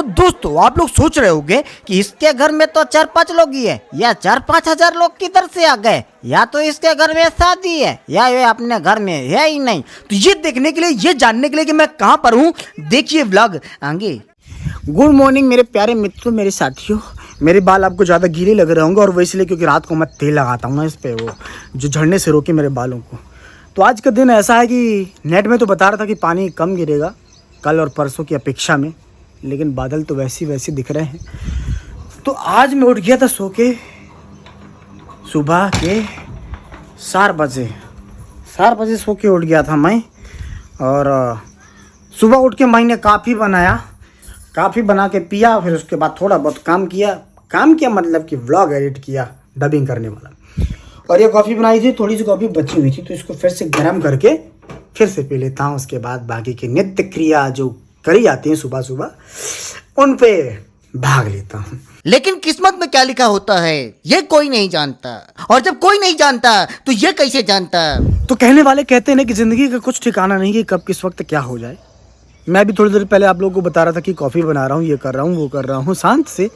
तो दोस्तों आप लोग सोच रहे होंगे कि इसके घर में तो 4-5 लोग ही है, या 4-5 हजार लोग किधर से आ गए, या तो इसके घर में शादी है या ये अपने घर में है ही नहीं। तो ये देखने के लिए, ये जानने के लिए कि मैं कहाँ पर हूँ, देखिए व्लॉग आगे। गुड मॉर्निंग मेरे प्यारे मित्रों, मेरे साथियों। मेरे बाल आपको ज़्यादा गीले लग रहे होंगे और वो इसलिए क्योंकि रात को मैं तेल लगाता हूँ ना इस पे, वो जो झड़ने से रोके मेरे बालों को। तो आज का दिन ऐसा है कि नेट में तो बता रहा था कि पानी कम गिरेगा कल और परसों की अपेक्षा में, लेकिन बादल तो वैसे दिख रहे हैं। तो आज मैं उठ गया था सो के सुबह के 4 बजे सो के उठ गया था मैं। और सुबह उठ के मैंने काफ़ी बनाया, काफ़ी बना के पिया, फिर उसके बाद थोड़ा बहुत काम किया मतलब कि व्लॉग एडिट किया, डबिंग करने वाला। और ये कॉफ़ी बनाई थी, थोड़ी सी कॉफ़ी बची हुई थी तो इसको फिर से गर्म करके फिर से पी लेता हूँ। उसके बाद बाकी की नित्य क्रिया जो करी जाती हैं सुबह सुबह उन पे भाग लेता हूँ। लेकिन किस्मत में क्या लिखा होता है ये कोई नहीं जानता, और जब कोई नहीं जानता तो ये कैसे जानता। तो कहने वाले कहते हैं ना कि ज़िंदगी का कुछ ठिकाना नहीं कि कब किस वक्त क्या हो जाए। मैं भी थोड़ी देर पहले आप लोगों को बता रहा था कि कॉफ़ी बना रहा हूँ, ये कर रहा हूँ, वो कर रहा हूँ, शांत से,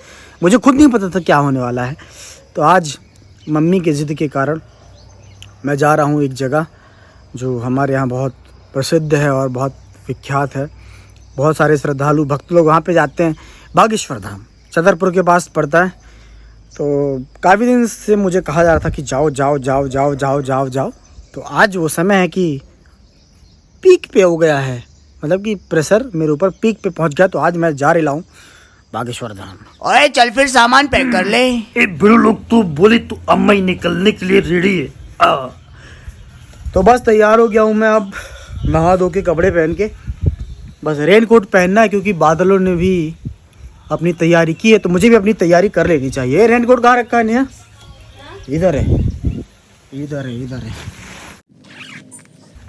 मुझे खुद नहीं पता था क्या होने वाला है। तो आज मम्मी के ज़िद के कारण मैं जा रहा हूँ एक जगह जो हमारे यहाँ बहुत प्रसिद्ध है और बहुत विख्यात है। बहुत सारे श्रद्धालु भक्त लोग वहाँ पे जाते हैं। बागेश्वर धाम छतरपुर के पास पड़ता है। तो काफ़ी दिन से मुझे कहा जा रहा था कि जाओ जाओ जाओ जाओ जाओ जाओ जाओ। तो आज वो समय है कि पीक पे हो गया है, मतलब कि प्रेशर मेरे ऊपर पीक पे पहुंच गया। तो आज मैं जा रहा हूँ बागेश्वर धाम। ओए चल फिर सामान पैक कर ले। ए बिरु लोग तू बोली तो अम्मा ही निकलने के लिए रेडी है। तो बस तैयार हो गया हूँ मैं, अब नहा धो के कपड़े पहन के, बस रेन कोट पहनना है क्योंकि बादलों ने भी अपनी तैयारी की है तो मुझे भी अपनी तैयारी कर लेनी चाहिए। रेन कोट कहाँ रखा है नेहा? इधर है, इधर है, इधर है।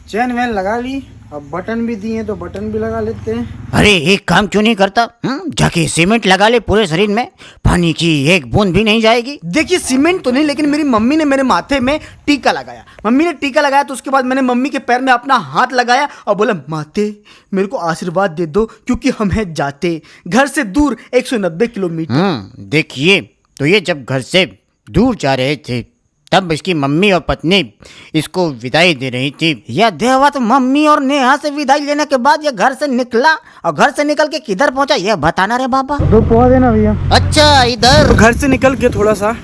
चैन वैन लगा ली, अब बटन भी दिए तो बटन भी लगा लेते हैं। अरे एक काम क्यों नहीं करता, जाके सीमेंट लगा ले पूरे शरीर में, पानी की एक बूंद भी नहीं जाएगी। देखिए सीमेंट तो नहीं, लेकिन मेरी मम्मी ने मेरे माथे में टीका लगाया। मम्मी ने टीका लगाया तो उसके बाद मैंने मम्मी के पैर में अपना हाथ लगाया और बोला माते मेरे को आशीर्वाद दे दो क्योंकि हम हैं जाते घर से दूर 190 किलोमीटर। देखिए तो ये जब घर से दूर जा रहे थे तब इसकी मम्मी और पत्नी इसको विदाई दे रही थी। यह देवत मम्मी और नेहा से विदाई लेने के बाद ये घर से निकला, और घर से निकल के किधर पहुंचा यह बताना रे बाबा। दो पोहा देना भैया। अच्छा इधर। तो घर से निकल के थोड़ा सा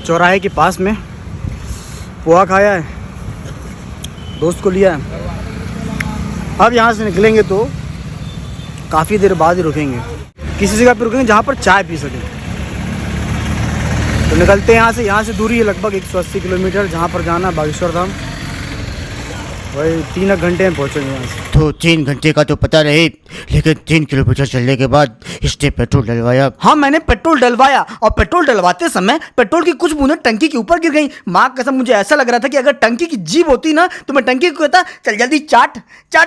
चौराहे के पास में पोहा खाया है, दोस्त को लिया है। अब यहाँ से निकलेंगे तो काफ़ी देर बाद ही रुकेंगे, किसी जगह पर रुकेंगे जहाँ पर चाय पी सकें। तो निकलते हैं यहाँ से दूरी है लगभग 180 किलोमीटर, जहाँ पर जाना बागेश्वर धाम। वही 3 घंटे में पहुँचेंगे यहाँ से। तो 3 घंटे का तो पता रहे, लेकिन 3 किलोमीटर चलने के बाद इसने पेट्रोल डलवाया। हाँ मैंने पेट्रोल डलवाया, और पेट्रोल डलवाते समय पेट्रोल की कुछ बूंदें टंकी के ऊपर गिर गई। माँ कसम मुझे ऐसा लग रहा था कि अगर टंकी की जीभ होती ना तो मैं टंकी को कहता चल जल्दी चाट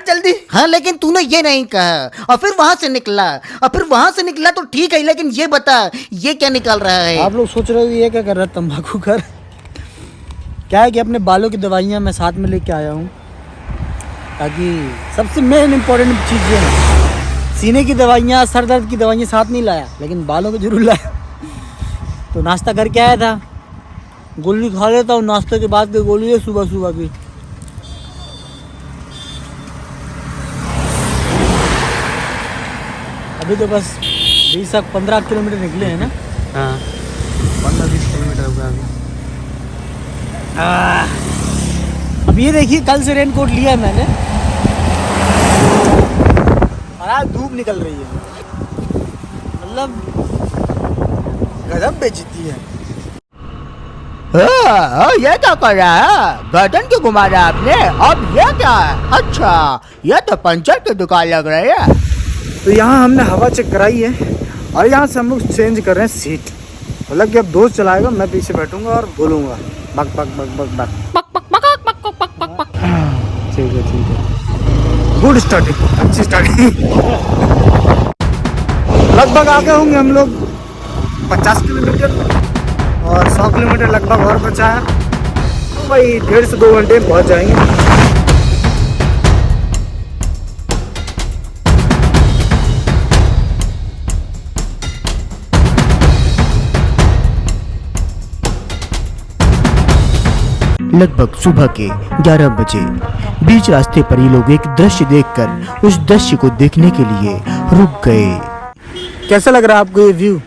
जल्दी। हाँ लेकिन तूने ये नहीं कहा, और फिर वहां से निकला तो ठीक है, लेकिन ये बता ये क्या निकल रहा है? आप लोग सोच रहे हो ये क्या कर रहा है, तंबाकू कर। क्या है कि अपने बालों की दवाइयाँ मैं साथ में लेके आया हूँ, ताकि सबसे मेन इम्पोर्टेंट चीज़ ये है, सीने की दवाइयाँ, सर दर्द की दवाइयाँ साथ नहीं लाया, लेकिन बालों को जरूर लाया। तो नाश्ता करके आया था, गोली खा लेता हूँ नाश्ते के बाद की गोली है सुबह सुबह की। अभी तो बस 20-15 किलोमीटर निकले हैं ना। हाँ 15-20 किलोमीटर होगा अभी। अब ये देखिए कल से रेन कोट लिया है मैंने, और आज धूप निकल रही है, मतलब गजब बेइज्जती है। ये क्या कर रहा है, गर्दन क्यों घुमा रहा है आपने? अब ये क्या है? अच्छा ये तो पंचर की दुकान लग रही है। तो यहाँ हमने हवा चेक कराई है और यहाँ से हम लोग चेंज कर रहे हैं सीट, मतलब कि अब दोस्त चलाएगा, मैं पीछे बैठूंगा और बोलूँगा बक बक बक बक बक। ठीक है गुड स्टार्टिंग, अच्छी स्टार्टिंग। लगभग आगे होंगे हम लोग 50 किलोमीटर, और 100 किलोमीटर लगभग और बचा है, तो भाई 1.5 से 2 घंटे में पहुँच जाएंगे। लगभग सुबह के 11 बजे बीच रास्ते पर ये लोग एक दृश्य देखकर उस दृश्य को देखने के लिए रुक गए। कैसा लग रहा है आपको ये व्यू?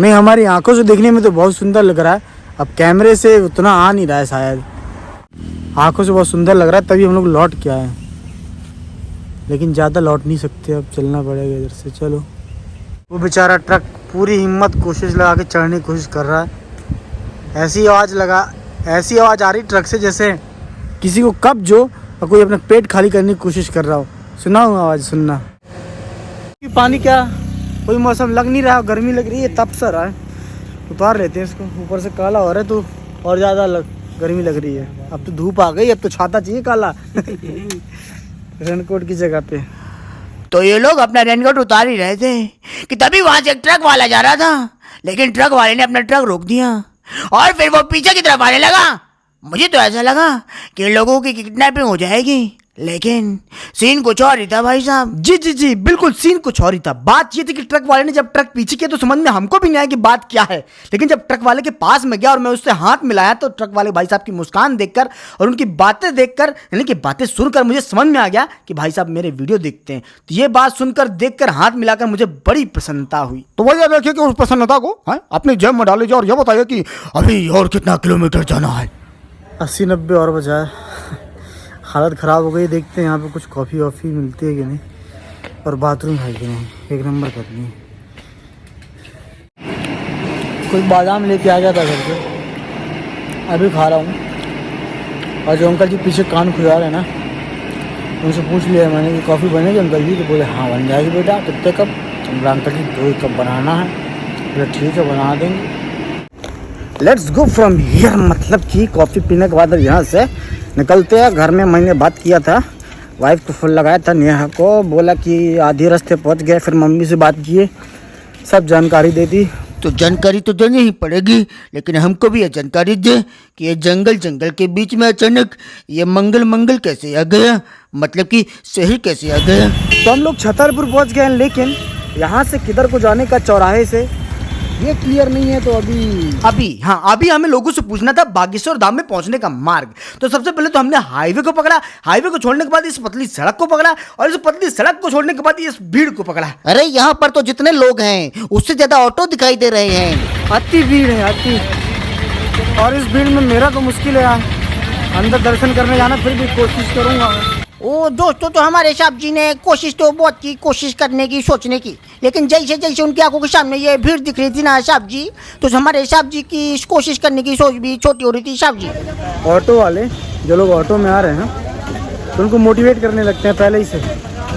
नहीं, हमारी आंखों से देखने में तो बहुत सुंदर लग रहा है। अब कैमरे से उतना आ नहीं रहा है, शायद आंखों से बहुत सुंदर लग रहा है, तभी हम लोग लौट के आए। लेकिन ज़्यादा लौट नहीं सकते, अब चलना पड़ेगा इधर से। चलो। वो बेचारा ट्रक पूरी हिम्मत कोशिश लगा के चढ़ने की कोशिश कर रहा है। ऐसी आवाज़ आ रही ट्रक से जैसे किसी को कब्ज हो और कोई अपना पेट खाली करने की कोशिश कर रहा हो। सुना हो आवाज़? सुनना। पानी क्या कोई मौसम लग नहीं रहा, गर्मी लग रही है, तप सा रहा है। उतार लेते हैं इसको, ऊपर से काला हो रहा है तो और ज़्यादा गर्मी लग रही है। अब तो धूप आ गई, अब तो छाता चाहिए काला रेनकोट की जगह पे। तो ये लोग अपना रेनकोट उतार ही रहे थे कि तभी वहां से एक ट्रक वाला जा रहा था, लेकिन ट्रक वाले ने अपना ट्रक रोक दिया और फिर वो पीछे की तरफ आने लगा। मुझे तो ऐसा लगा कि इन लोगों की किडनैपिंग हो जाएगी, लेकिन सीन कुछ और ही था भाई साहब। जी बिल्कुल, सीन कुछ और ही था। बात ये थी कि ट्रक वाले ने जब ट्रक पीछे किया तो समझ में हमको भी नहीं आया कि बात क्या है, लेकिन जब ट्रक वाले के पास में गया और मैं उससे हाथ मिलाया तो ट्रक वाले भाई साहब की मुस्कान देखकर और उनकी बातें देखकर, यानी कि बातें सुनकर मुझे समझ में आ गया कि भाई साहब मेरे वीडियो देखते हैं। तो ये बात सुनकर, देखकर, हाथ मिलाकर मुझे बड़ी प्रसन्नता हुई। तो भैया देखिए कि उस प्रसन्नता को अपनी जेब में डाल लीजिए और यह बताइए कि अभी और कितना किलोमीटर जाना है। 80-90 और बचा है। हालत ख़राब हो गई। देखते हैं यहाँ पे कुछ कॉफ़ी वॉफ़ी मिलती है कि नहीं, और बाथरूम है कि नहीं। एक नंबर करनी है। कोई बादाम लेके आ गया था घर से, अभी खा रहा हूँ। और जो अंकल जी पीछे कान खुजा रहे हैं ना, उनसे पूछ लिया मैंने कि कॉफ़ी बनेगी अंकल जी? तो बोले हाँ बन जाएगी बेटा। कितने कप? तो अंकल जी 2 कप बनाना है। बोले ठीक है बना देंगे। लेट्स गो फ्रॉम हियर, मतलब कि कॉफ़ी पीने के बाद अब यहाँ से निकलते हैं। घर में मैंने बात किया था, वाइफ को फ़ोन लगाया था नेहा को, बोला कि आधे रास्ते पहुँच गए। फिर मम्मी से बात किए, सब जानकारी दे दी। तो जानकारी तो देनी ही पड़ेगी, लेकिन हमको भी ये जानकारी दे कि ये जंगल के बीच में अचानक ये मंगल कैसे आ गया, मतलब कि शहर कैसे आ गया। तो हम लोग छतरपुर पहुँच गए हैं, लेकिन यहाँ से किधर को जाने का चौराहे से ये क्लियर नहीं है। तो अभी हमें लोगों से पूछना था बागेश्वर धाम में पहुंचने का मार्ग। तो सबसे पहले तो हमने हाईवे को पकड़ा, हाईवे को छोड़ने के बाद इस पतली सड़क को पकड़ा, और इस पतली सड़क को छोड़ने के बाद इस भीड़ को पकड़ा। अरे यहाँ पर तो जितने लोग हैं उससे ज्यादा ऑटो दिखाई दे रहे हैं। अति भीड़ है, अति। और इस भीड़ में मेरा तो मुश्किल है यार, अंदर दर्शन करने जाना, फिर भी कोशिश करूंगा। ओ दोस्तों, तो हमारे साहब जी ने कोशिश तो बहुत की, कोशिश करने की, सोचने की, लेकिन जैसे जैसे उनकी आंखों के सामने ये भीड़ दिख रही थी ना साहब जी, तो हमारे साहब जी की इस कोशिश करने की सोच भी छोटी हो रही थी साहब जी। ऑटो वाले जो लोग ऑटो में आ रहे हैं तो उनको मोटिवेट करने लगते हैं पहले ही से,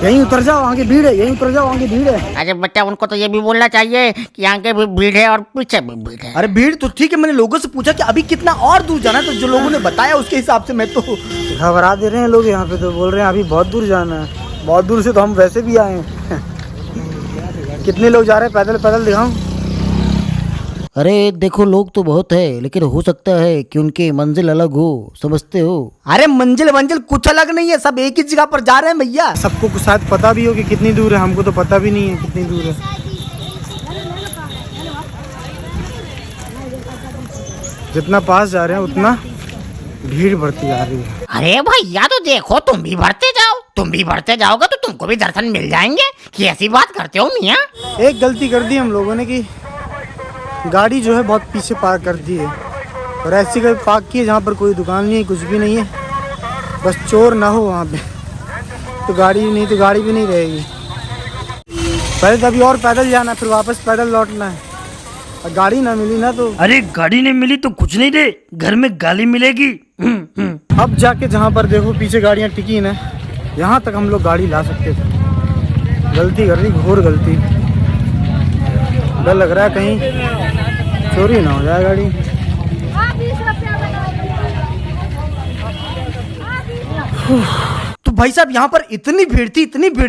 यहीं उतर जाओ आगे भीड़ है, यहीं उतर जाओ आगे भीड़ है। अरे बच्चा, उनको तो ये भी बोलना चाहिए कि आगे भी भीड़ है और पीछे भी भीड़ है। अरे भीड़ तो ठीक है, मैंने लोगों से पूछा कि अभी कितना और दूर जाना है, तो जो लोगों ने बताया उसके हिसाब से मैं तो घबरा दे रहे हैं लोग यहाँ पे। तो बोल रहे हैं अभी बहुत दूर जाना है। बहुत दूर से तो हम वैसे भी आए हैं। कितने लोग जा रहे हैं? पैदल पैदल दिखाऊं? अरे देखो, लोग तो बहुत है, लेकिन हो सकता है कि उनकी मंजिल अलग हो, समझते हो? अरे मंजिल कुछ अलग नहीं है, सब एक ही जगह पर जा रहे हैं भैया। सबको कुछ शायद पता भी हो कि कितनी दूर है, हमको तो पता भी नहीं है कितनी दूर है। जितना पास जा रहे हैं उतना भीड़ बढ़ती जा रही है। अरे भैया, तो देखो, तुम भी बढ़ते जाओगे तो तुमको भी दर्शन मिल जाएंगे। कि ऐसी बात करते हो मियाँ? एक गलती कर दी हम लोगों ने कि गाड़ी जो है बहुत पीछे पार्क कर दी है, और ऐसी कहीं पार्क की है जहाँ पर कोई दुकान नहीं है, कुछ भी नहीं है, बस चोर ना हो वहाँ पे, तो गाड़ी भी नहीं रहेगी। पहले तो अभी और पैदल जाना, फिर वापस पैदल लौटना है, और गाड़ी ना मिली ना तो अरे गाड़ी नहीं मिली तो कुछ नहीं दे, घर में गाली मिलेगी। अब जाके जहाँ पर देखो पीछे गाड़ियाँ टिकी ना, यहाँ तक हम लोग गाड़ी ला सकते थे। गलती कर दी, घोर गलती। डर लग रहा है कहीं चोरी ना हो जाए गाड़ी। तो भाई साहब यहाँ पर इतनी भीड़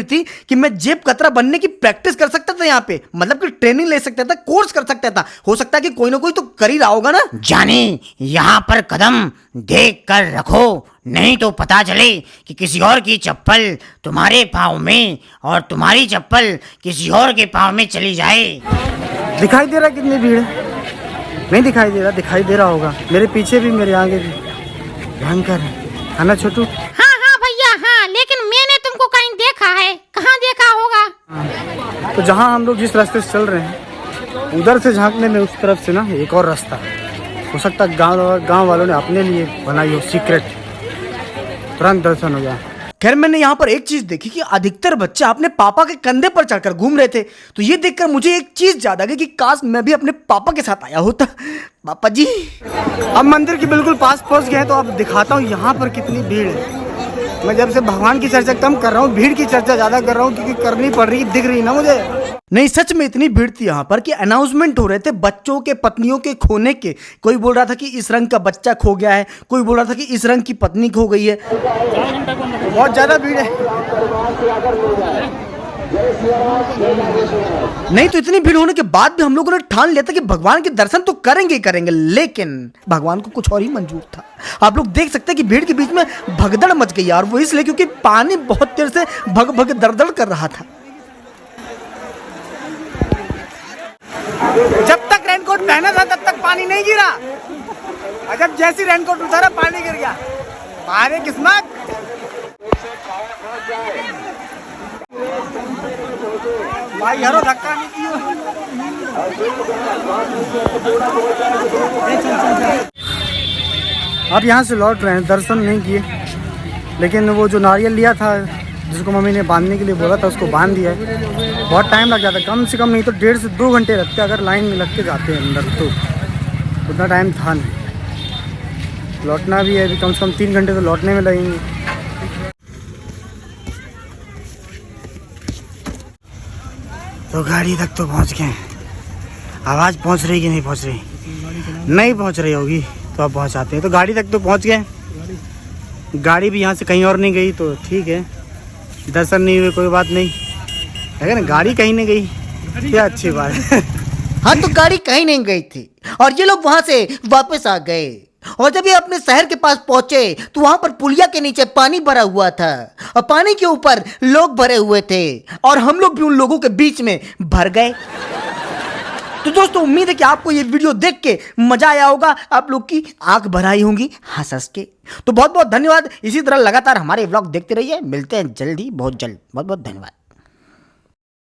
थी कि मैं जेब कतरा बनने की प्रैक्टिस कर सकता था यहाँ पे, मतलब कि ट्रेनिंग ले सकता था, कोर्स कर सकता था। हो सकता है कि कोई ना कोई तो कर ही रहा होगा ना। जाने यहाँ पर कदम देख कर रखो, नहीं तो पता चले कि किसी और की चप्पल तुम्हारे पाँव में और तुम्हारी चप्पल किसी और के पाँव में चली जाए। दिखाई दे रहा कितनी भीड़ है? नहीं दिखाई दे रहा, दिखाई दे रहा होगा। मेरे पीछे भी, मेरे आगे भी भयंकर है ना छोटू? हाँ हाँ भैया हाँ, लेकिन मैंने तुमको कहीं देखा है, कहाँ देखा होगा? तो जहाँ हम लोग जिस रास्ते से चल रहे हैं उधर से झांकने में उस तरफ से ना एक और रास्ता है, हो सकता है गांव वालों ने अपने लिए बनाई हो सीक्रेट, तुरंत दर्शन हो गया। खैर मैंने यहाँ पर एक चीज देखी कि अधिकतर बच्चे अपने पापा के कंधे पर चढ़कर घूम रहे थे, तो ये देखकर मुझे एक चीज याद आ गई कि काश मैं भी अपने पापा के साथ आया होता। पापा जी। अब मंदिर के बिल्कुल पास पहुंच गए हैं, तो अब दिखाता हूँ यहाँ पर कितनी भीड़ है। मैं जब से भगवान की चर्चा कम कर रहा हूँ, भीड़ की चर्चा ज्यादा कर रहा हूँ, क्योंकि करनी पड़ रही, दिख रही ना मुझे। नहीं सच में इतनी भीड़ थी यहाँ पर कि अनाउंसमेंट हो रहे थे बच्चों के पत्नियों के खोने के। कोई बोल रहा था कि इस रंग का बच्चा खो गया है, कोई बोल रहा था कि इस रंग की पत्नी खो गई है। बहुत ज्यादा भीड़ है। नहीं तो इतनी भीड़ होने के बाद भी हम लोगों ने ठान लिया था कि भगवान के दर्शन तो करेंगे ही करेंगे, लेकिन भगवान को कुछ और ही मंजूर था। आप लोग देख सकते हैं कि भीड़ के बीच में भगदड़ मच गई यार, वो इसलिए क्योंकि पानी बहुत देर से भग भग दरदर कर रहा था। जब तक रेनकोट पहना था तब तक पानी नहीं गिरा, और जब जैसी रेनकोट उतारा पानी गिर गया। मारे किस्मत। भाई यारो धक्का नहीं दियो। अब यहाँ से लौट रहे हैं, दर्शन नहीं किए, लेकिन वो जो नारियल लिया था जिसको मम्मी ने बांधने के लिए बोला था उसको बांध दिया है। बहुत टाइम लग जाता है, कम से कम नहीं तो 1.5 से 2 घंटे लगते अगर लाइन में लग के जाते हैं अंदर, तो उतना टाइम था नहीं। लौटना भी है अभी, कम से कम 3 घंटे तो लौटने में लगेंगे। तो गाड़ी तक तो पहुंच गए। आवाज़ पहुंच रही कि नहीं पहुंच रही? नहीं पहुंच रही होगी तो अब पहुंचाते हैं। तो गाड़ी तक तो पहुंच गए, गाड़ी भी यहाँ से कहीं और नहीं गई तो ठीक है, दर्शन नहीं हुए कोई बात नहीं, लेकिन गाड़ी कहीं नहीं गई, क्या अच्छी बात है। हाँ तो गाड़ी कहीं नहीं गई थी और ये लोग वहां से वापस आ गए। और जब ये अपने शहर के पास पहुंचे तो वहां पर पुलिया के नीचे पानी भरा हुआ था और पानी के ऊपर लोग भरे हुए थे और हम लोग भी उन लोगों के बीच में भर गए। तो दोस्तों उम्मीद है कि आपको ये वीडियो देख के मजा आया होगा, आप लोग की आंख भर आई होंगी हंस हंस के। तो बहुत बहुत धन्यवाद, इसी तरह लगातार हमारे व्लॉग देखते रहिए, मिलते हैं जल्दी, बहुत जल्द। बहुत बहुत धन्यवाद।